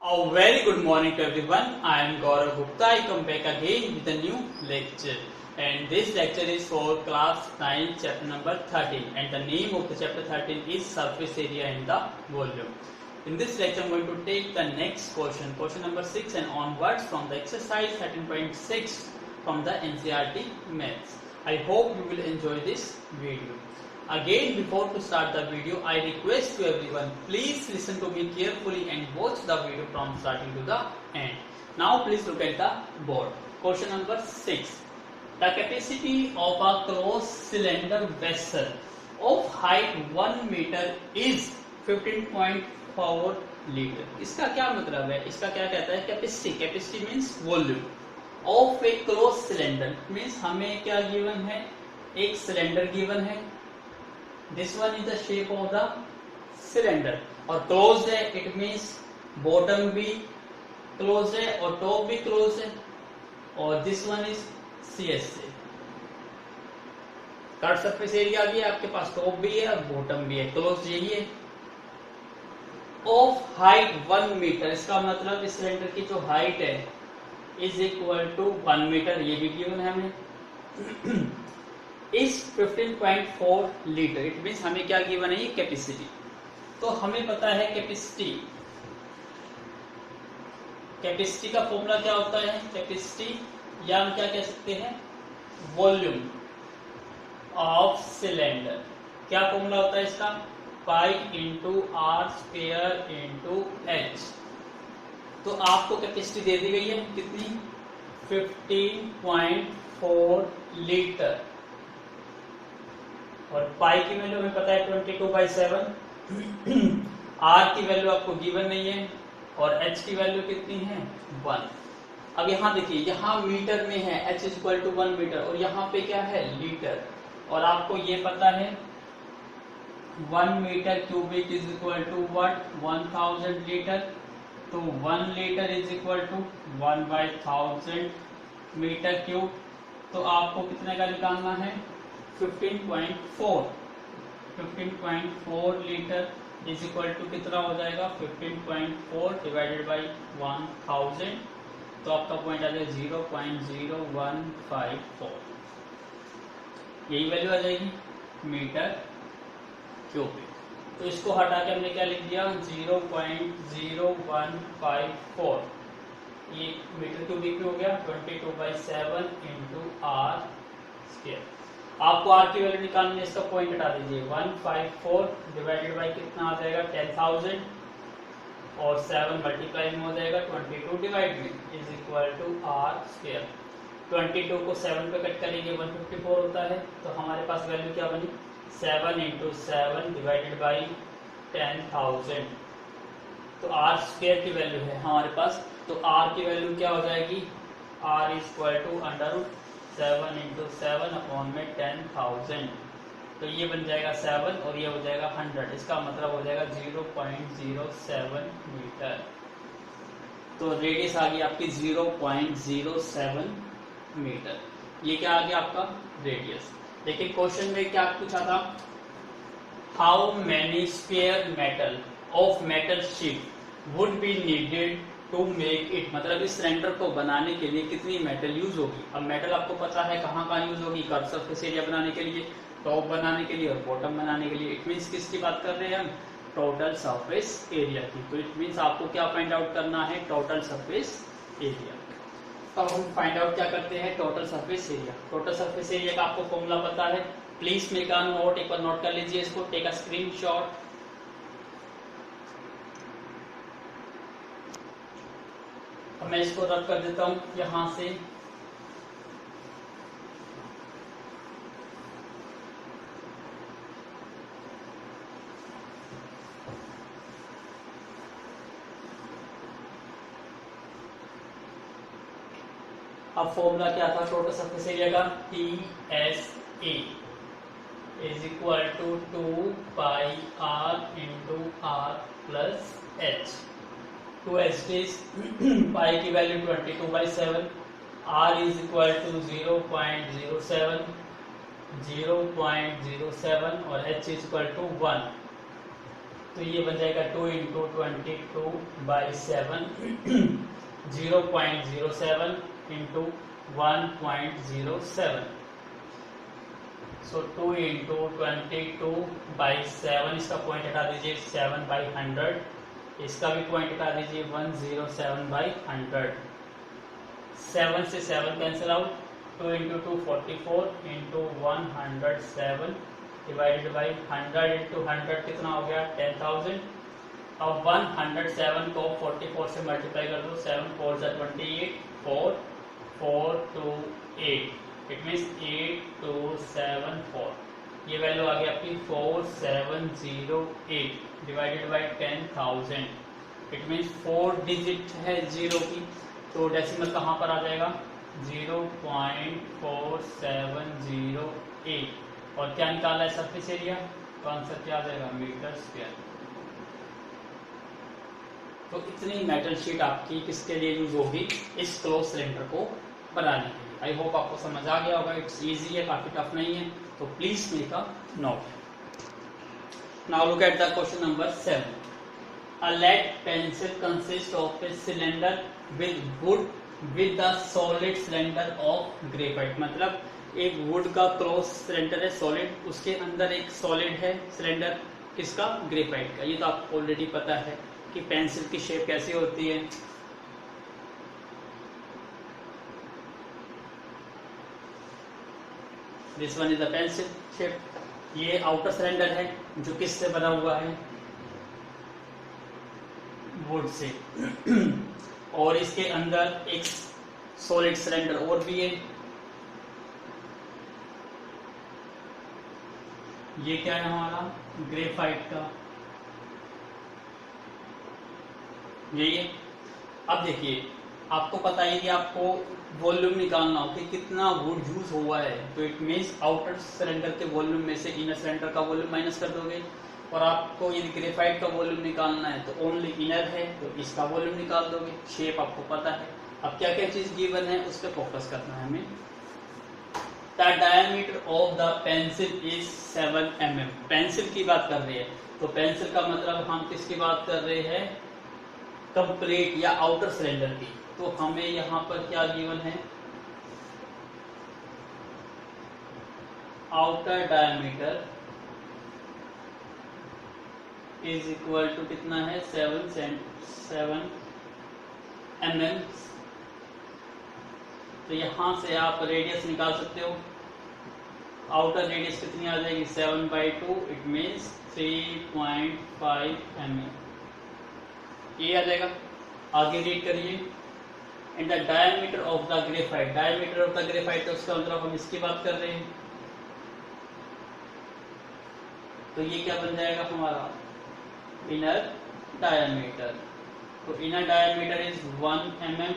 A very good morning to everyone. I am Gaurav Gupta. I come back again with a new lecture. And this lecture is for class 9 chapter number 13. And the name of the chapter 13 is surface area and the volume. In this lecture I am going to take the next question number 6 and onwards from the exercise 13.6 from the NCERT Maths. I hope you will enjoy this video. Again, before to start the video, I request to everyone, please listen to me carefully and watch the video from starting to the end. Now please look at the board. Question number 6. The capacity of a closed cylinder vessel of height 1 meter is 15.4 litre. इसका क्या मतलब है? इसका क्या कहता है? Capacity. Capacity means volume of A close cylinder. Means हमें क्या गिवन है? एक सिलेंडर गिवन है. This one is the shape of the cylinder और क्लोज है. इट मीन्स बॉटम भी क्लोज है और टॉप भी क्लोज है. और this one is CSA. Cut surface area भी है आपके पास, टॉप भी है और बॉटम भी है, क्लोज यही है. Of height 1 metre. इसका मतलब इस सिलेंडर की जो हाइट है इज इक्वल टू 1 मीटर. ये भी गिवन है हमें. Is 15.4 litre. इट मीन्स हमें क्या गिवन है? ये कैपेसिटी. तो हमें पता है कैपेसिटी. कैपेसिटी का फॉर्मूला क्या होता है? कैपेसिटी या हम क्या कह सकते हैं? Volume of cylinder. क्या फॉर्मूला होता है इसका? Pi into are square into H. तो आपको कैपेसिटी दे दी गई है कितनी? 15.4 लीटर. और पाई की वैल्यू हमें पता है 22/7. आर की वैल्यू आपको गिवन नहीं है और एच की वैल्यू कितनी है? 1. अब यहाँ देखिए, यहाँ मीटर में है h is equal to 1 metre और यहाँ पे क्या है? लीटर. और आपको ये पता है 1 metre cubic is equal to what? 1000 litre. तो 1 litre is equal to 1/1000 metre cube. तो आपको कितने का निकालना है? 15.4. 15.4 लीटर इज इक्वल टू कितना हो जाएगा? 15.4 डिवाइडेड बाई 1000. तो आपका पॉइंट आ जाएगा 0.0154. यही वैल्यू आ जाएगी मीटर क्यूबिक. तो इसको हटा के हमने क्या लिख दिया? 0.0154. ये मीटर क्यूबिक में हो गया 22/7 इंटू आर स्क्वायर. आपको आर की वैल्यू निकालनी है. इसका पॉइंट हटा दीजिए. 154 डिवाइडेड बाई कितना आ जाएगा? 10,000 और 7 मल्टीप्लाई में हो जाएगा 22 डिवाइड में is equal to r square. 22 को 7 पे कट करेंगे 154 होता है. तो हमारे पास वैल्यू क्या बनी? 7 इंटू 7 डिवाइडेड बाई 10,000. तो आर स्क्वायर की वैल्यू है हमारे पास. तो आर की वैल्यू क्या हो जाएगी? R is equal to √7 into 7 upon में 10,000. तो ये बन जाएगा 7 और ये हो जाएगा 100. इसका मतलब हो जाएगा 0.07 मीटर. तो रेडियस आ गई आपकी 0.07 मीटर. ये क्या आ गया आपका? रेडियस. लेकिन क्वेश्चन में क्या पूछा था? How many square metal of metal sheet would be needed to make it. मतलब इस सिलेंडर को बनाने के लिए कितनी मेटल यूज होगी. अब मेटल आपको पता है कहाँ कहाँ यूज होगी? कर्व सरफेस एरिया बनाने के लिए, टॉप बनाने के लिए और बॉटम बनाने के लिए. इट मीन्स किसकी बात कर रहे हैं हम? टोटल सरफेस एरिया की. तो इट मीन्स आपको क्या फाइंड आउट करना है? Total surface area. अब हम फाइंड आउट क्या करते हैं? Total surface area. Total surface area का आपको फॉर्मूला पता है. Please make a note. एक बार नोट कर लीजिए इसको. Take a screenshot. अब मैं इसको रब कर देता हूं यहां से. अब फॉर्मूला क्या था टोटल सरफेस एरिया का? TSA is equal to 2πr into r plus h. 2h is pi की value 22/7. r is equal to 0.07 और h इज इक्वल टू 1. तो ये बन जाएगा 2 इंटू 22/7 0.07 इंटू 1.07। सो 2 इंटू 22/7, इसका पॉइंट हटा दीजिए 7/100, इसका भी पॉइंट हटा दीजिए 107/100। 7 से 7 cancel out, 2 into 2 44 into 107 divided by 100 into 100 कितना हो गया 10,000। अब 107 को 44 से मल्टीप्लाई कर दो, 7 4 28, 4 4 2 8, इट मीन्स 8274। ये वैल्यू आ गई आपकी 4708 divided by 10,000, it means 4 digit है जीरो की, तो डेसिमल कहाँ पर आ जाएगा 0.4708। और क्या निकाला है सरफेस एरिया, तो आंसर क्या आ जाएगा मीटर स्क्वायर। तो इतनी मेटल शीट आपकी किसके लिए यूज होगी, इस क्लोज सिलेंडर को बनाने के लिए। आई होप आपको समझ आ गया होगा, इट्स इजी है, काफी टफ नहीं है, तो please make a note. Now look at the question number 7। A lead pencil consists of a cylinder with wood with the solid cylinder of graphite। मतलब एक वुड का क्लोज सिलेंडर है solid, उसके अंदर एक सॉलिड है सिलेंडर किसका, graphite का। ये तो आपको ऑलरेडी पता है कि पेंसिल की शेप कैसी होती है। This one is the pencil shape. ये आउटर सिलेंडर है जो किससे बना हुआ है, वुड से और इसके अंदर एक सॉलिड सिलेंडर और भी है। ये क्या है हमारा ग्रेफाइट का, यही है। अब देखिए आपको पता है कि आपको वॉल्यूम निकालना हो कि कितना वुड यूज हुआ है, तो इट मीन्स आउटर सिलेंडर के वॉल्यूम में से इनर सिलेंडर का वॉल्यूम माइनस कर दोगे। और आपको यदि ग्रेफाइट का वॉल्यूम निकालना है तो ओनली इनर है तो इसका वॉल्यूम निकाल दोगे। शेप आपको पता है। अब क्या क्या चीज गिवन है उस पर फोकस करना है हमें। The diameter of the pencil is 7 mm। Pencil की बात कर रही है, तो पेंसिल का मतलब हम किसकी बात कर रहे हैं, कंप्लीट या आउटर सिलेंडर की। तो हमें यहाँ पर क्या गिवन है, outer diameter is equal to कितना है 7 mm। तो यहां से आप रेडियस निकाल सकते हो। आउटर रेडियस कितनी आ जाएगी 7/2, इट मीन्स 3.5 mm। ये आ जाएगा। आगे रीड करिए, and the diameter of the graphite. Diameter of the graphite तो उसका मतलब हम इसकी बात कर रहे हैं, तो ये क्या बन जाएगा हमारा इनर डायमीटर। तो इनर डायमीटर इज 1 mm।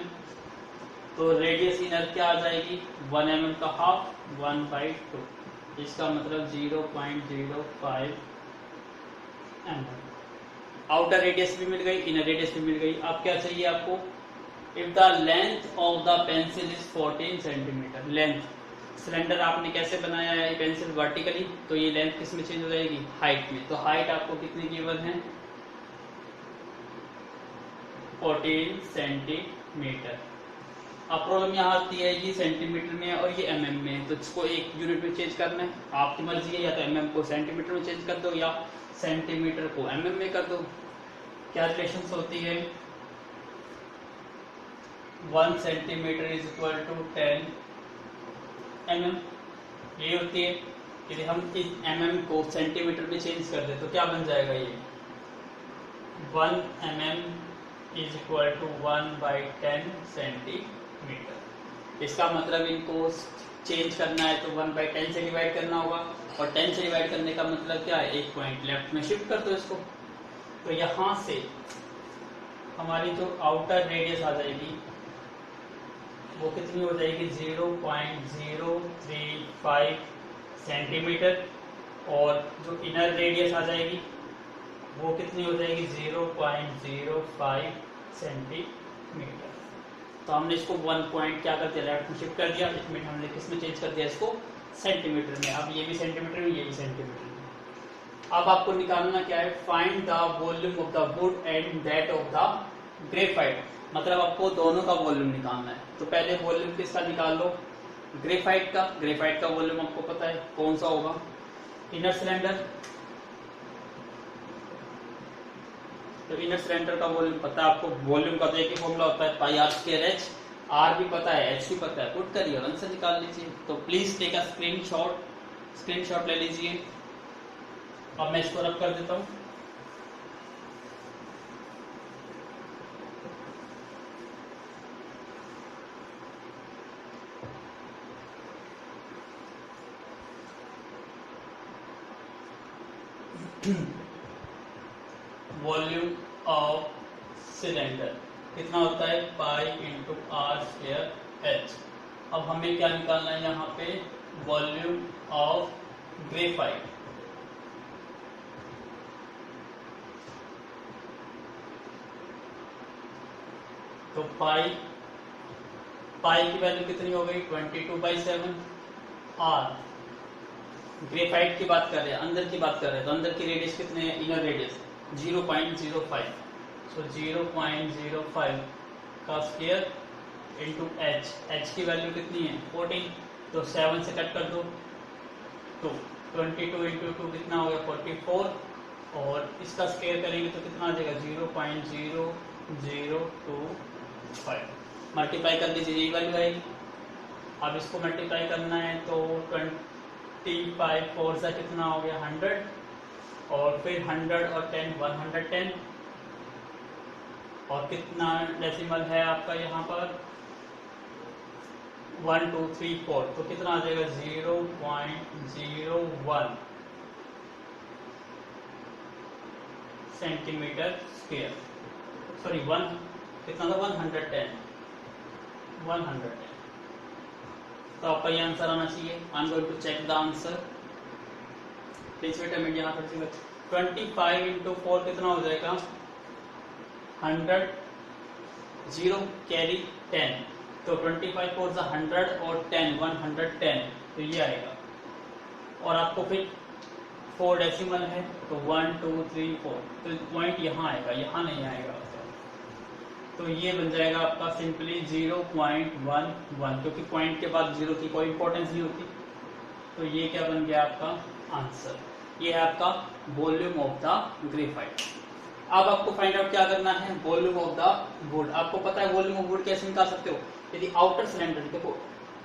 तो रेडियस इनर क्या आ जाएगी 1 mm का हाफ 1/2, इसका मतलब 0.05 mm। आउटर रेडियस भी मिल गई, इनर रेडियस भी मिल गई। अब क्या चाहिए आपको, if the length of the pencil is 14 centimetre. Length, cylinder आपने कैसे बनाया है पेंसिल वर्टिकली, तो ये लेंथ किस में चेंज हो जाएगी, हाइट में। तो हाइट आपको कितनी गिवन है 14 सेंटीमीटर। अब प्रॉब्लम यहाँ आती है ये सेंटीमीटर में और ये mm में, तो इसको एक यूनिट में चेंज करना है। आपकी मर्जी है, या तो mm को सेंटीमीटर में चेंज कर दो या सेंटीमीटर को mm में कर दो। क्या रिलेशन होती है, 1 centimetre is equal to 10 mm। ये होती है। यदि हम इस mm को सेंटीमीटर में चेंज कर दे तो क्या बन जाएगा, ये 1 mm is equal to 1/10 centimetre. इसका मतलब इनको चेंज करना है तो 1/10 से डिवाइड करना होगा, और 10 से डिवाइड करने का मतलब क्या है, एक पॉइंट लेफ्ट में शिफ्ट कर दो इसको। तो यहां से हमारी जो आउटर रेडियस आ जाएगी वो कितनी हो जाएगी 0.035 सेंटीमीटर, और जो इनर रेडियस आ जाएगी वो कितनी हो जाएगी 0.05 सेंटीमीटर। तो हमने इसको 1 पॉइंट क्या कर दिया, लेफ्ट में शिफ्ट कर दिया। इट मीन हमने किस में चेंज कर दिया इसको, सेंटीमीटर में। अब ये भी सेंटीमीटर में, ये भी सेंटीमीटर में। अब आपको निकालना क्या है, find the volume of the wood and that of the graphite, मतलब आपको दोनों का वॉल्यूम निकालना है। तो पहले वॉल्यूम किसका निकाल लो, ग्रेफाइट का। ग्रेफाइट का वॉल्यूम आपको पता है कौन सा होगा, इनर सिलेंडर। तो इनर सिलेंडर का वॉल्यूम पता है आपको, वॉल्यूम का तो एक ही फॉर्मूला होता है पाई आर स्क्वायर एच, आर भी पता है एच भी पता है, पुट करिए और आंसर निकाल लीजिए। तो प्लीज टेक अ स्क्रीनशॉट ले लीजिए। अब मैं इसको रब कर देता हूं। वॉल्यूम ऑफ सिलेंडर कितना होता है, pi into are square h. अब हमें क्या निकालना है यहाँ पे, वॉल्यूम ऑफ ग्रेफाइट। तो पाई की वैल्यू कितनी हो गई, 22/7। आर ग्रेफाइट की बात कर रहे हैं, अंदर की बात कर रहे हैं, तो अंदर की रेडियस कितने है, इनर रेडियस 0.05। सो 0.05 का स्क्वायर इंटू एच, एच की वैल्यू कितनी है 14, तो 7 से कट कर दो, तो 22 इंटू 2 कितना हो गया 44, और इसका स्क्वायर करेंगे तो कितना आ जाएगा 0.0025, मल्टीप्लाई कर लीजिए यही वैल्यू आएगी। अब इसको मल्टीप्लाई करना है तो 25 4 से कितना हो गया 100, और फिर 100 और 10 110, और कितना डेसिमल है आपका यहाँ पर 1 2 3 4, तो कितना आ जाएगा 0.01 सेंटीमीटर स्क्वायर, सॉरी 1 कितना था 110। तो आपका ये आंसर आना चाहिए। I am going to check the answer, please wait a minute. यहाँ पर 25 इंटू 4 कितना हो जाएगा 100, 0 कैरी 10, तो 25 4 से 100 और 10 110, तो ये आएगा। और आपको फिर 4 डेसिमल है तो 1 2 3 4, तो पॉइंट यहाँ आएगा, यहाँ नहीं आएगा आपका। तो ये बन जाएगा आपका सिंपली 0.11, क्योंकि पॉइंट के बाद 0 की कोई इंपॉर्टेंस नहीं होती। तो ये क्या बन गया आपका आंसर, ये है आपका वॉल्यूम ऑफ द ग्रेफाइट। अब आपको फाइंड आउट क्या करना है, वॉल्यूम ऑफ द वुड। आपको पता है वॉल्यूम ऑफ वुड कैसे निकाल सकते हो, यदि आउटर सिलेंडर, देखो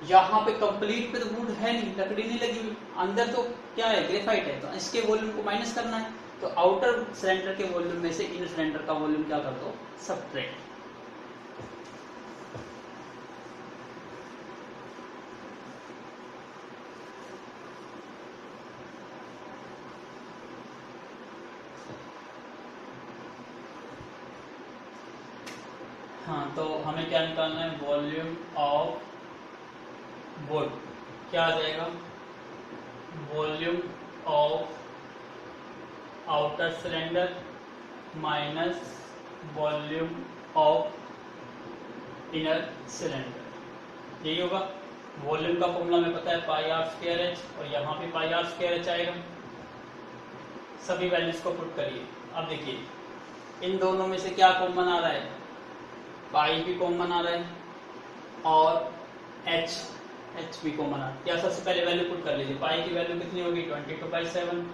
यहाँ पे कंप्लीट पे तो वुड है नहीं, लकड़ी नहीं लगी हुई, अंदर तो क्या है ग्रेफाइट है, तो इसके वॉल्यूम को माइनस करना है। तो आउटर सिलेंडर के वॉल्यूम में से इनर सिलेंडर का वॉल्यूम क्या कर दो, सबट्रैक्ट। हाँ, तो हमें क्या निकालना है, वॉल्यूम ऑफ वुड क्या आ जाएगा, volume of outer cylinder minus volume of inner cylinder, यही होगा। वॉल्यूम का फॉर्मूला में पता है पाई आर स्क्वायर एच, और यहाँ पे पाई आर स्क्वायर एच आएगा। सभी वैल्यूज को पुट करिए। अब देखिए इन दोनों में से क्या कॉमन आ रहा है, पाई भी कॉमन आ रहा है और एच भी कॉमन आ रहा है। या सबसे पहले वैल्यू पुट कर लीजिए, पाई की वैल्यू कितनी होगी 22/7।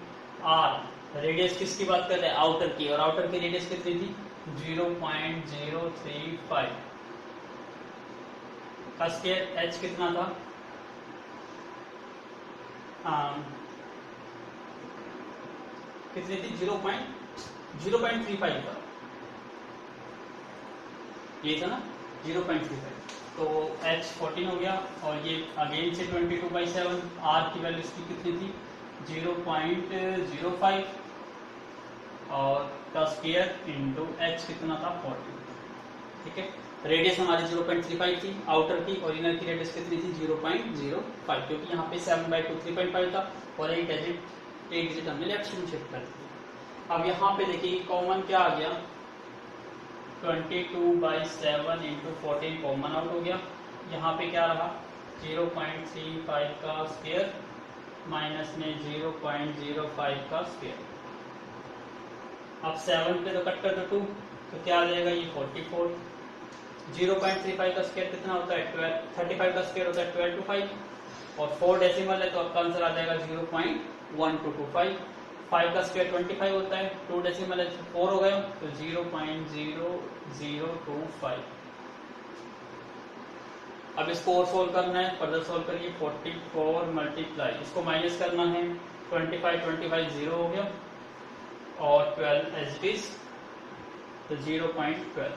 आर रेडियस किसकी बात कर रहे हैं, आउटर की, और आउटर की रेडियस कितनी थी 0.035 का स्क्वायर। एच कितना था कितनी थी 0.35 था, ये था ना 0.35, तो H 14 हो गया, और ये अगेन से 22/7। R की वैल्यू इसकी कितनी थी 0.05, और का स्क्वायर इंटू H कितना था 40, ठीक है। रेडियस हमारी 0.35 थी आउटर की, और इनर की रेडियस कितनी थी 0.05, क्योंकि यहाँ पे 7/2 3.5 था, और एक डिजिट हमने लेफ्ट में शिफ्ट कर दी। अब यहाँ पे देखिए कॉमन क्या आ गया, 22/7 इंटू 14 कॉमन आउट हो गया। यहाँ पे क्या रहा 0.35 का स्क्वायर माइनस में 0.05 का स्क्वायर, अब 7 पे तो कट कर दो 2, तो क्या आ जाएगा ये 44। 0.35 का स्क्वायर कितना होता है 12, 35 का स्क्वायर होता है 12 to 5, और 4 डेसिमल है तो आपका आंसर आ जाएगा 0.1225। 5 का स्क्वायर 25 होता है, 2 डेसिमल है 4 हो गए तो 0.0025। अब इसको और सोल्व करना है, फर्दर सोल्व करिए। 44 मल्टीप्लाई, इसको माइनस करना है, 25 0 हो गया और 12 एज इट इज, तो 0.12।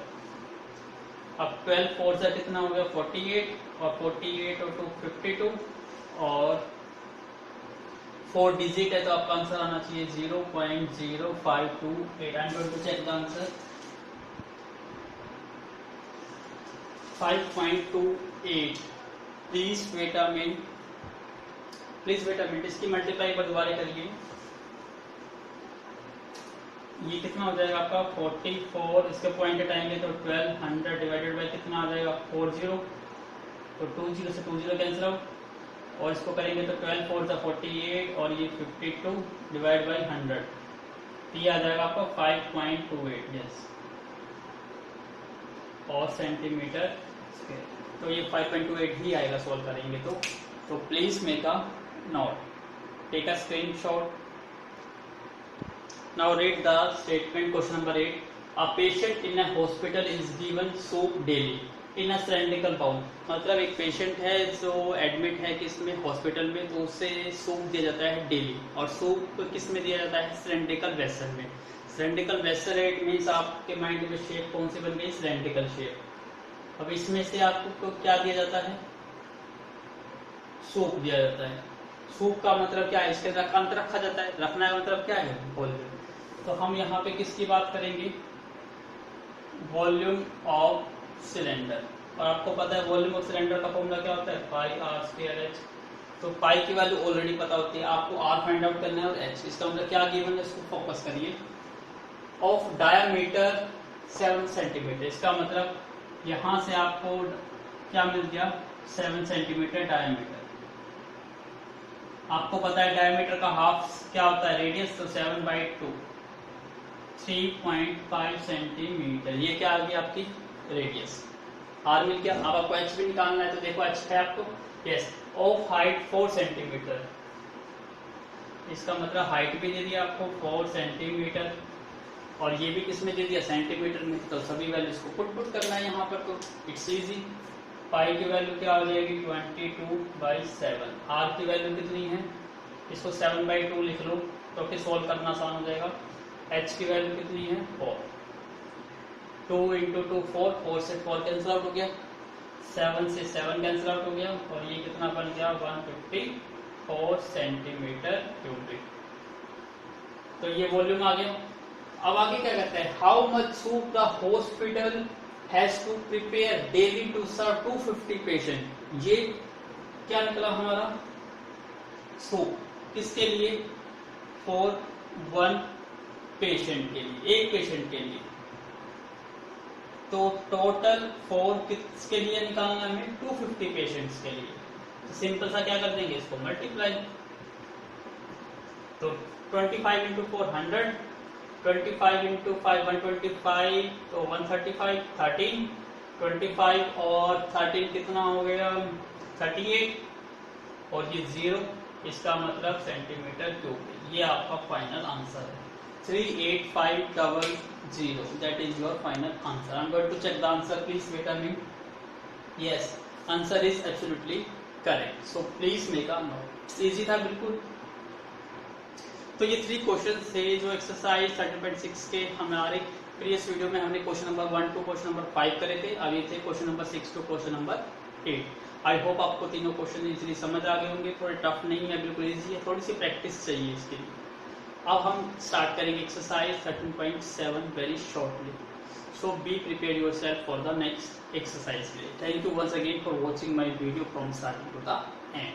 अब 12 4 से कितना हो गया 48, और 48 और 2 52, और 4 डिजिट है तो आपका आंसर आना चाहिए 0.0528। I am going to check the answer. 5.28। Please wait a minute, इसकी मल्टीप्लाई पर दोबारा करिए। ये कितना हो जाएगा आपका 44, इसके पॉइंट हटाएंगे तो 1200 डिवाइडेड बाय कितना आ जाएगा 40, तो 20 से 20 कैंसिल आउट, और इसको करेंगे तो 12 4 से 48, और ये 52 डिवाइड बाय 100, ये आ जाएगा आपका 5.28 यस, और सेंटीमीटर स्क्वायर। तो ये 5.28 ही आएगा सॉल्व करेंगे तो please make a note, take a screenshot. Now read the statement. Question number 8. A patient in a hospital is given soup daily in a cylindrical bowl. मतलब एक पेशेंट है जो एडमिट है किसमें हॉस्पिटल में, तो उसे सूप दिया जाता है डेली, और सूप किस में दिया जाता है सिलेंड्रिकल वेसल में। सिलेंड्रिकल वेसल है, इट मीन्स आपके माइंड में शेप कौन सी बन गई सिलेंड्रिकल शेप। अब इसमें से आपको क्या दिया जाता है सूप दिया जाता है। सूप का मतलब क्या है, इसके अंदर रखा जाता है, रखना है मतलब क्या है वॉल्यूम। तो हम यहाँ पे किसकी बात करेंगे वॉल्यूम ऑफ सिलेंडर, और आपको पता है वॉल्यूम ऑफ सिलेंडर का फॉर्मूला क्या होता है पाई आर स्क्वायर एच। तो पाई की वैल्यू ऑलरेडी पता होती है, आपको आर फाइंड आउट करना है और एच, इसका मतलब क्या गिवन है इसको फोकस करिए। ऑफ डायामीटर 7 सेंटीमीटर, इसका मतलब यहाँ से आपको क्या मिल गया 7 सेंटीमीटर डायामीटर। आपको पता है डायमीटर का हाफ क्या होता है रेडियस, तो 7/2 3.5 सेंटीमीटर, ये क्या आ गई आपकी रेडियस। आर मिल गया। अब आपको एच भी निकालना है, तो देखो एच है आपको यस, ऑफ हाइट 4 सेंटीमीटर, इसका मतलब हाइट भी दे दिया आपको 4 सेंटीमीटर, और ये भी किस में दे दिया सेंटीमीटर में, तो सभी वैल्यूज को पुट करना है यहाँ पर, तो इट्स इजी। पाई की वैल्यू क्या हो जाएगी 22/7। आर की वैल्यू कितनी है, इसको 7/2 लिख लो तो फिर सोल्व करना आसान हो जाएगा। एच की वैल्यू कितनी है 4, 2 × 2 4, 4 से 4 कैंसिल आउट हो गया, 7 से 7 कैंसिल आउट हो गया, और ये कितना बन गया 154 सेंटीमीटर क्यूबिक। तो ये वॉल्यूम आ गया। अब आगे क्या कहते हैं, how much soup the hospital has to prepare daily to serve 250 patient। ये क्या निकला हमारा सूप किसके लिए, फॉर 1 पेशेंट के लिए, एक पेशेंट के लिए। तो टोटल फॉर किसके लिए निकालना है हमें 250 पेशेंट्स के लिए। तो सिंपल सा क्या कर देंगे इसको मल्टीप्लाई, तो 25 × 4 100, 25 × 5 125, तो 135, 13, 25 और 13 कितना हो गया 38, और ये 0, इसका मतलब सेंटीमीटर क्यूब। ये आपका फाइनल आंसर है 38500, that is your final answer. I am going to check the answer, please wait a minute. Yes, answer is absolutely correct, so please make a note. Easy था बिल्कुल। तो ये 3 question थे जो exercise 13.6 के हमारे previous video में हमने question number 1 to question number 5 करे थे। अब ये थे question number 6 to question number 8। I hope आपको तीनों क्वेश्चन इजीली समझ आ गए होंगे, थोड़े टफ नहीं है, बिल्कुल इजी है, थोड़ी सी प्रैक्टिस चाहिए इसके लिए। अब हम स्टार्ट करेंगे exercise 13.7 very shortly, so be prepare yourself for the next exercise. Thank you once again for watching my video from starting to the and.